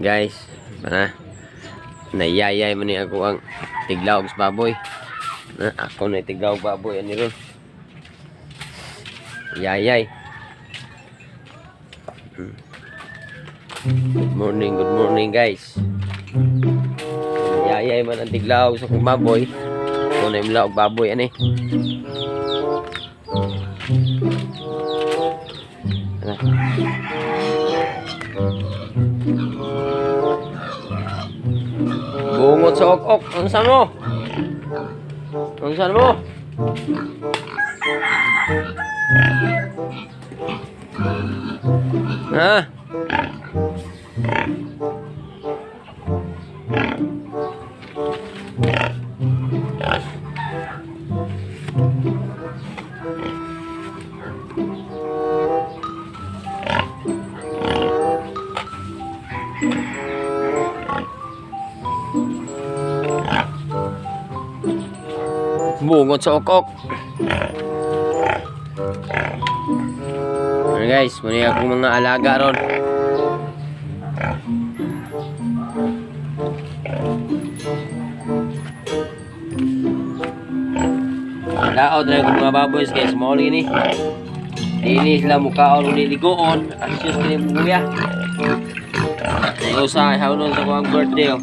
Guys, nayayay man ni ako ang tiglaw sa baboy. Ako na tiglaw baboy ani ron. Yayay. Good morning guys. Yayay man ang tiglaw sa kong baboy. Ako na imlaw baboy ani. Bungot sa ok-ok. Ang saan mo? Ang saan mo? Ha? Bungot sa ok-ok. Ano guys, muna akong mga alaga ron. Daot na yung mga baboys guys, mauling ini. Ini sila mukhaon niligoon. Asyos kini buya. Usa hawnon sa kuang birthday oh.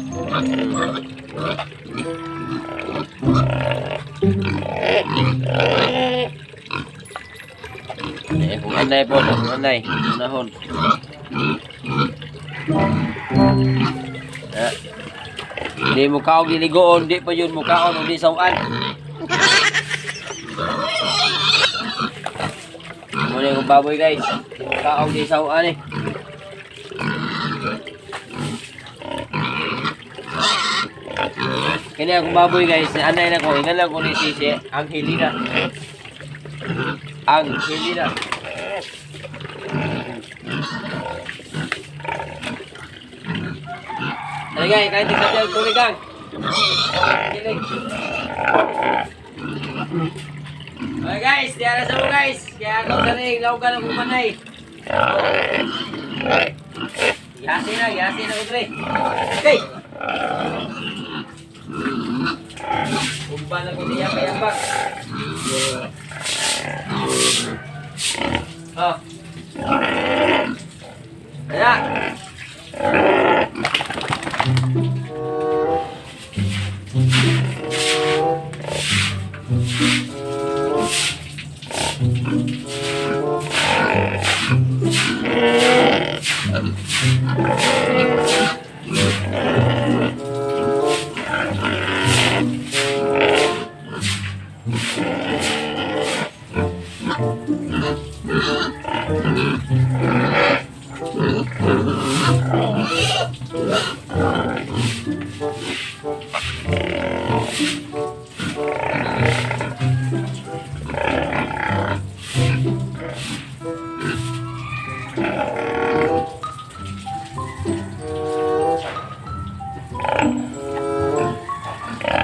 Kung anay po, kung anay, unahon. Hindi mo kaong giligoon, di pa yun mukhaon, hindi sawan. Muna yung baboy guys, mukhaon, di sawan eh. Kini akong baboy guys, anay na ko, ingan lang ko ni Sisi, ang Helena. Ang Helena. Dali guys, kahit ikaw tuloy kang. Kilig. Okay guys, diara sa mo guys. Kaya ako sa ring, laugan ang kumanay. Yasin na udre. Okay. Umpan ako niya mayambak. Oh. Ayan.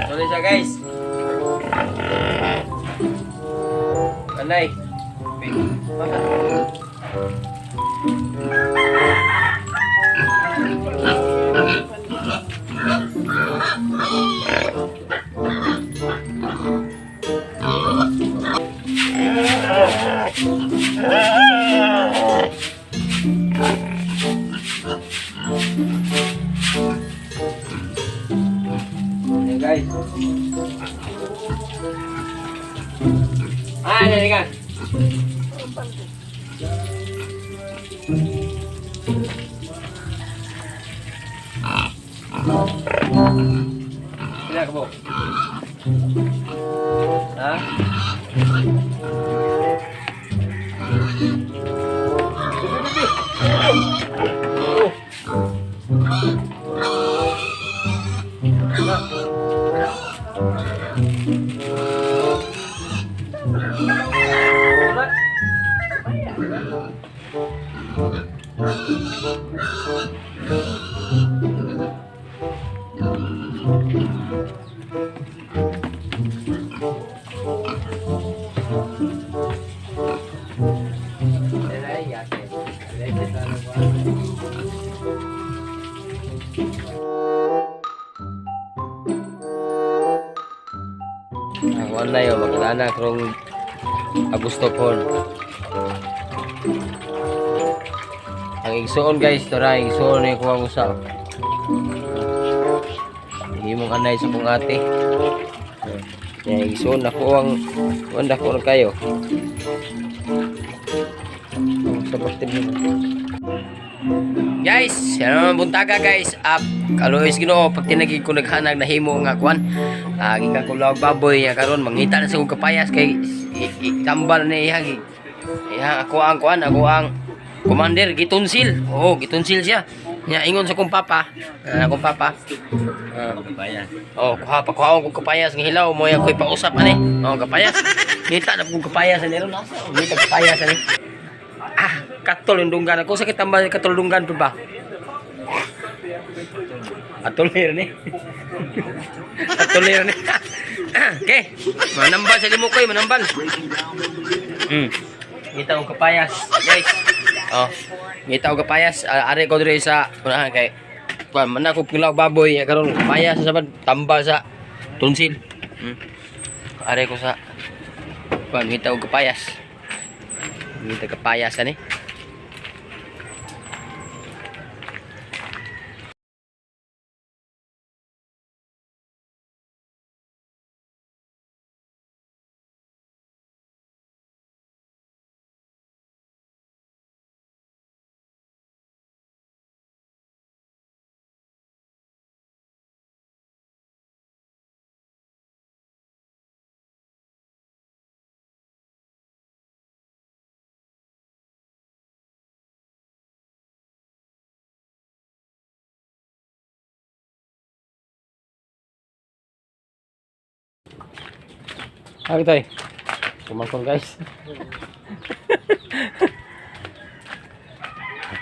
Tuloy siya guys. Anay. Ayan guys. Ayan kan. Sila ka po. Ha? Ako na yun, magkilala krong Augusto Paul. Ang igsoon guys, tara, igsoon na kuha ko sa himong anay sa kong ate. Yan, igsoon na ko ang wanda ko na kayo. Sa pagtid guys, yan naman buntaga guys. Kaluoy Ginoo pag tinagig ko naghanag na himo nga kwan. Gikan ko lawag baboy ya karon mangita na sa kong kapayas kay tambal ni iya. Iya ako ang kwan, ako ang commander gitunsil. Oo, gitunsil siya. Nya ingon sa kong papa, akong papa. Kapayas. Oh, kuha kong kapayas ng hilaw mo ya ko'y pausap ani. Oh, kapayas. Ngita na kong kapayas ani ron nasa. Ngita kapayas ani. Katol yung dunggan. Ako sakit tambah katol dunggan pa ba? Atulir ni. Atulir ni. Okay. Manambal sa limo koy, manambal. Ngita ko kapayas, guys. Oh. Ngita ko kapayas, are ko dire sa unahan kay kuan man ako pilaw baboy karon kapayas sa sabad tambal sa tunsil. Are ko sa kuan ngita ko kapayas. Ngita kapayas ani. Tay. Kumangkong guys.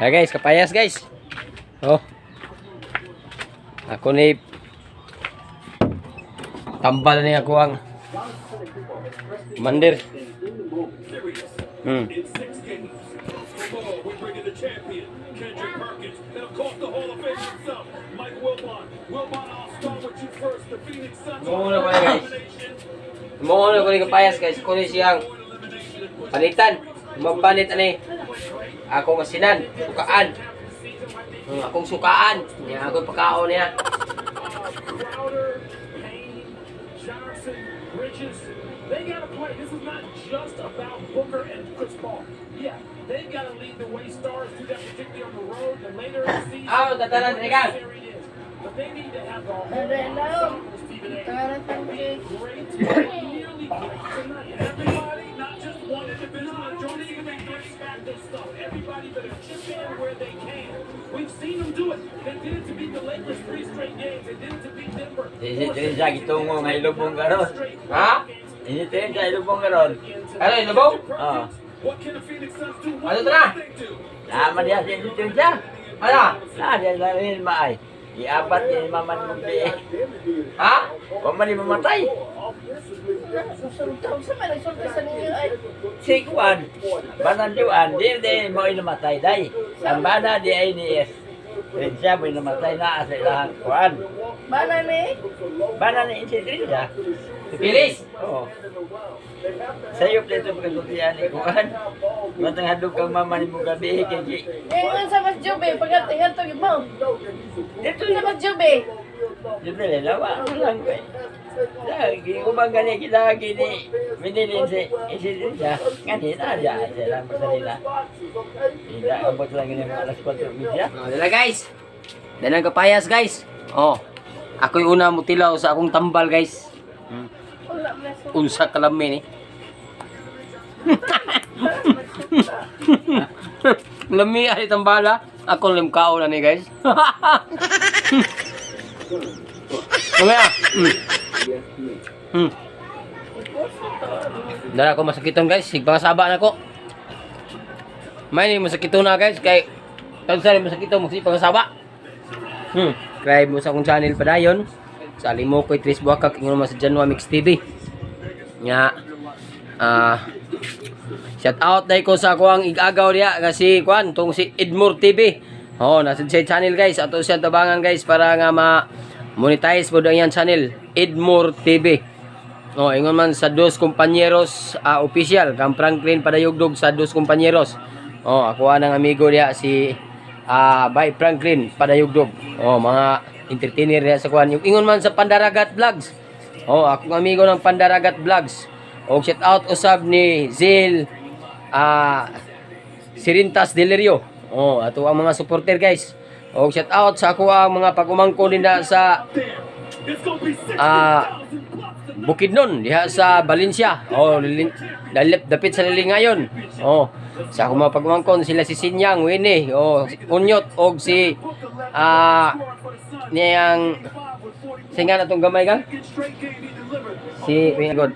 Hey guys, kapayas guys. Oh. Ako ni tambal ni ako ang mandir. Muna ko guys. Muna ko ni kapayas guys. Ako ni siyang palitan. Mapalit ani. Ako masinan, sukaan. Akong sukaan. Niya ako pagkaon niya. They gotta play. This is not just about Booker and Chris Paul. Yeah, they've got to lead the way stars do that, particularly on the road and later in the season. But they need to have the whole ensemble, Stephen A. Be great, nearly great tonight. Everybody, not just one individual. Don't even make no factor stuff. Everybody better chip in where they can. We've seen them do it. They did it to beat the Lakers 3 straight games. They did it to beat Denver. Ini sa gitungo nga ilubong karon. Ha? Ini sa ilubong karon. Ano yun, Lubong? Oh. What can the Phoenix Suns do? Ano ito na? Sama dia sa itu siya. Ano? Nah, dia lain maay. Iabat ni maman mo di. Ha? Wa man ni mamatay. Si Kuan. Banan juan di mo inamatay dai. Ang bana di ay ni siya mo inamatay na sa ilang Kuan. Bana ni si Trinja. Pilis? Oh. Sayop dito pagkakutian ni Kuan. Matang hadog kang mama ni mo gabi kay. Ngayon sa Mas Jobe, pagkat-ingat to mo. Dito Sa Mas Jobe. Dito lawa lang ko. Lagi umang gani kita gini. Minilin si Trinja. Ngani na dia lang pasalila. Tidak abot lang ni alas 4 media. Dala guys. Danang kapayas guys. Oh. Ako'y una mutilaw sa akong tambal guys. Unsa kalami ni. Lami ay tambala. Ako limkao na ni guys. Kumaya. Dala ko masakiton guys. Sigpangasaba na ko. May ni masakiton na guys. Kay tansa rin masakiton. Magsipangasaba. Subscribe mo sa akong channel pa dayon. Sa limo ko'y Tris Buakak. Ingon mo sa Janwa Mix TV. Nga. Shout out dahil ko sa kuang igagaw niya. Kasi kuan. Itong si Edmore TV. Oh, nasa sa channel guys. Ato siya tabangan guys para nga ma-monetize po ang yan channel. Edmore TV. Oh, ingon man sa Dos Compañeros official. Kang Franklin Padayugdog sa Dos Compañeros. Oh, ako ang amigo niya si by Franklin Padayugdog. Oh, mga entertainer niya sa kuan. Yung ingon man sa Pandaragat Vlogs. Oh, ako amigo ng Pandaragat Vlogs. Oh, shout out usab ni Zil Sirintas Delerio. Oh, ato ang mga supporter guys. Oh, shout out sa ako ang mga pagumangko nila sa Bukidnon diha sa Valencia. Oh, dapit sa Lilingayon. Oh, sa ako mga pagumangkon sila si Sinyang Winnie, oh, si Unyot og si niyang singa na tong gamay gang si God.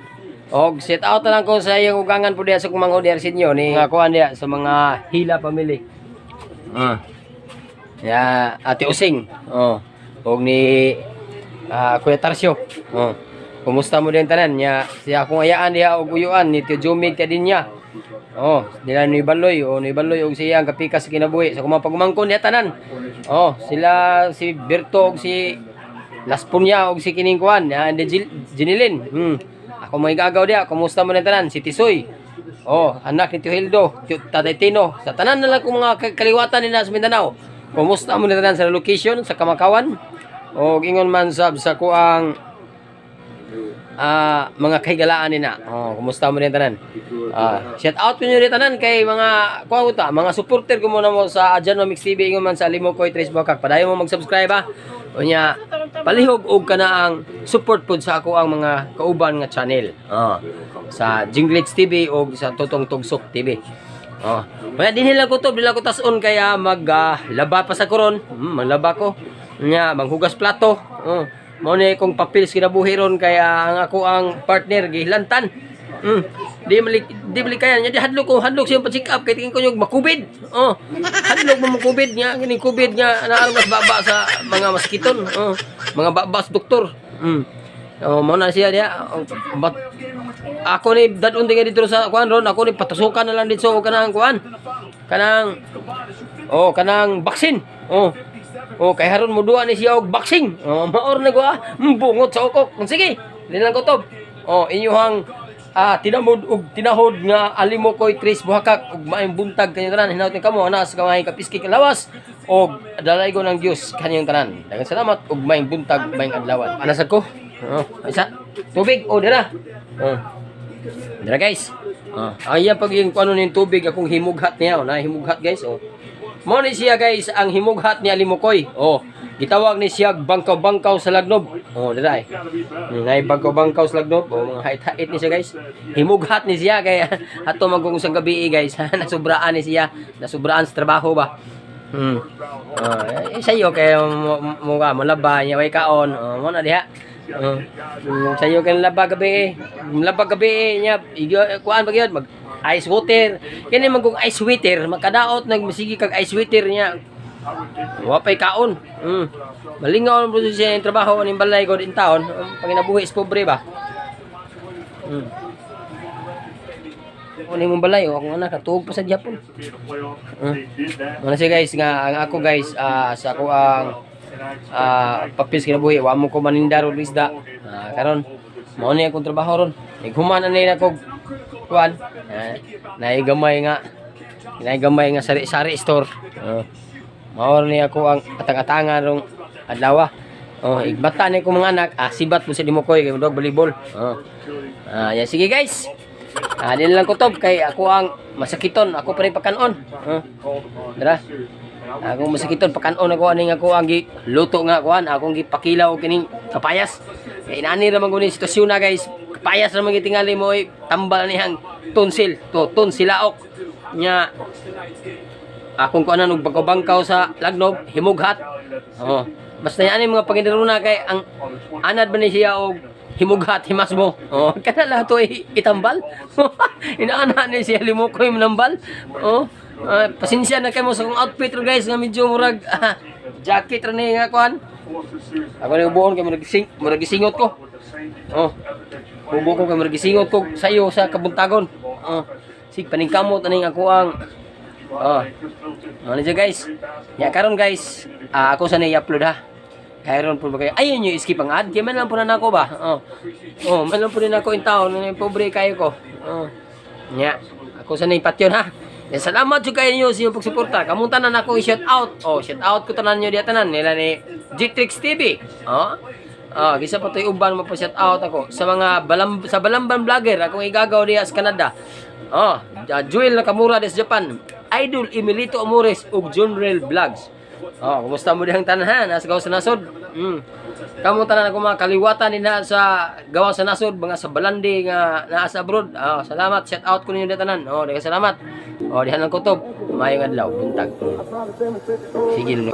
Og set out na lang ko sa iyong ugangan po diha sa kumangko diha sinyo ni nga kuan diha sa mga Hila family. Ya, Ate Using. Oh, og ni Kuya Tarsyo. Oh. Kumusta mo din tanan nya siya akong ayaan diha og uyuan ni Tio Jumig ka din niya. Oh, nila ni Baloy og siya ang kapikas sa kinabuhi sa kumang pagumangkon diha tanan. Oh, sila si Berto og si Laspunya og si kining kuan Jinilin. Ako may gagaw diha. Kumusta mo din tanan si Tisoy. Oh, anak ni Tio Hildo, Tatay Tino. Sa tanan na lang kung mga kaliwatan nila sa Mindanao. Kumusta mo din tanan sa location sa Kamakawan? O ingon man sab sa kuang mga kahigalaan nina. Oh, kumusta mo din tanan? Shout out niyo rin tanan kay mga kuwata, mga supporter ko muna mo sa Adjano Mix TV ingon man sa Limokoy Tres Bokak. Padayon mo mag-subscribe ha. Unya palihog og kana ang support pod sa ako ang mga kauban nga channel. Sa Jinglets TV o sa Totong Tugsok TV. Kaya dinhila ko to, bila ko tas-on kaya maglaba pa sa koron. Maglaba ko. Nya manghugas plato. Mao ni kong papils kinabuhi ron kaya ang ako ang partner gilantan. Di balik kaya nya di hadlok siya pa check up kay tingin ko yung makubid. Hadlok mo makubid nya kining kubid nya naarong mas baba sa mga maskiton. Mga babas doktor. Mao na siya diha. Ako ni dadun dinga dito sa kuan ron, ako ni patusukan na lang dito kanang kuan. Kanang baksin. Kay haron mo duwa ni siya og boxing. Maor na ko bungot sa ukok. Sige, dinan ko tob. Inyuhang tinamod og tinahod nga Alimokoy Tres Bokak ug maayong buntag kanyang tanan hinaut ni kamo ana sa kamay kapiski kalawas og dalay ko ng Dios kanyang tanan. Daghang salamat ug maayong buntag maayong adlaw. Ana sad ko. Isa tubig dira. Dira guys. Ayan pag yung kuno ning tubig akong himughat niya na himughat guys. Mo ni siya guys ang himughat ni Alimokoy. Gitawag ni siya bangkaw-bangkaw sa lagnob. Dira nay bangkaw-bangkaw sa lagnob. Mga hait-hait ni siya guys. Himughat ni siya kay ato magkung usang gabi guys. Nasubraan ni siya. Nasubraan sa trabaho ba. Sayo kay mo malaba niya way kaon. Mo na diha. Sayo kay laba gabi. Laba gabi niya kuan ba gyud mag ice water. Kini man kung ice water makadaot nagmasigi kag ice water niya. Wa pay kaon. Malingaw ang siya yung trabaho ning balay ko din taon. Panginabuhi is pobre ba. Ano yung balay akong anak katuog pa sa Japon. Ano siya guys nga ang ako guys sa ako ang papis kinabuhi wa mo ko manindaro isda. Karon mao ni akong trabaho ron. Naghuman na nila ko kuan. Naigamay nga sari-sari store. Mao ni ako ang atang-atangan rong adlaw. Igbata ni ko mga anak, sibat mo sa Limokoy kay dog volleyball. Yan sige guys. Din lang kutob kay ako ang masakiton, ako pa rin pakanon. Dara. Ako masakiton pakanon ako ani ako ang luto nga kuan, akong gipakilaw kining kapayas. Kay inani ra man guni sitwasyon na guys. Kapayas ra man gitingali mo tambal nihang tonsil, tonsilaok nya. Akong kuanan og bangkaw sa lagnob, himughat. Basta yan mga pangindaruna kay ang anad ba ni siya og himughat himas mo. Kana lahat to itambal. Inaana ni siya Limokoy manambal. Pasensya na kay mo sa kong outfit ro guys nga medyo murag jacket ra ni nga kuan. Ako ni buon kay murag gisingot ko. Bubo ko kay murag gisingot ko sayo sa kabuntagon. Sig paningkamot aning ako ang Ano dyan guys? Ya karon guys, ako sana i-upload ha. Karon po ba kayo? Ayun yung skip ang ad. Kaya man lang po na nako ba? Man lang po din ako in town. Pobre kayo ko. Ya, ako sana ipatyon ha. Ya, salamat jud kayo niyo sa inyong pagsuporta. Kamunta na nako i-shout out. Shout out ko tanan niyo diya tanan nila ni Jitrix TV. Gisa pa to'y uban mo pa shout out ako sa mga balamban vlogger akong igagaw diya sa Canada. Joel Nakamura des Japan. Idol Emilito Amores ug Junrel Vlogs. Kumusta mo dihang tanan nasa gawas sa nasod? Kamu tanan ako mga kaliwatan din na sa gawas sa nasod, mga sa balandi nga naa sa abroad. Salamat, shout out ko ninyo diya tanan. Salamat. Dihan ang kutob. Mayong adlaw, buntag. Sige.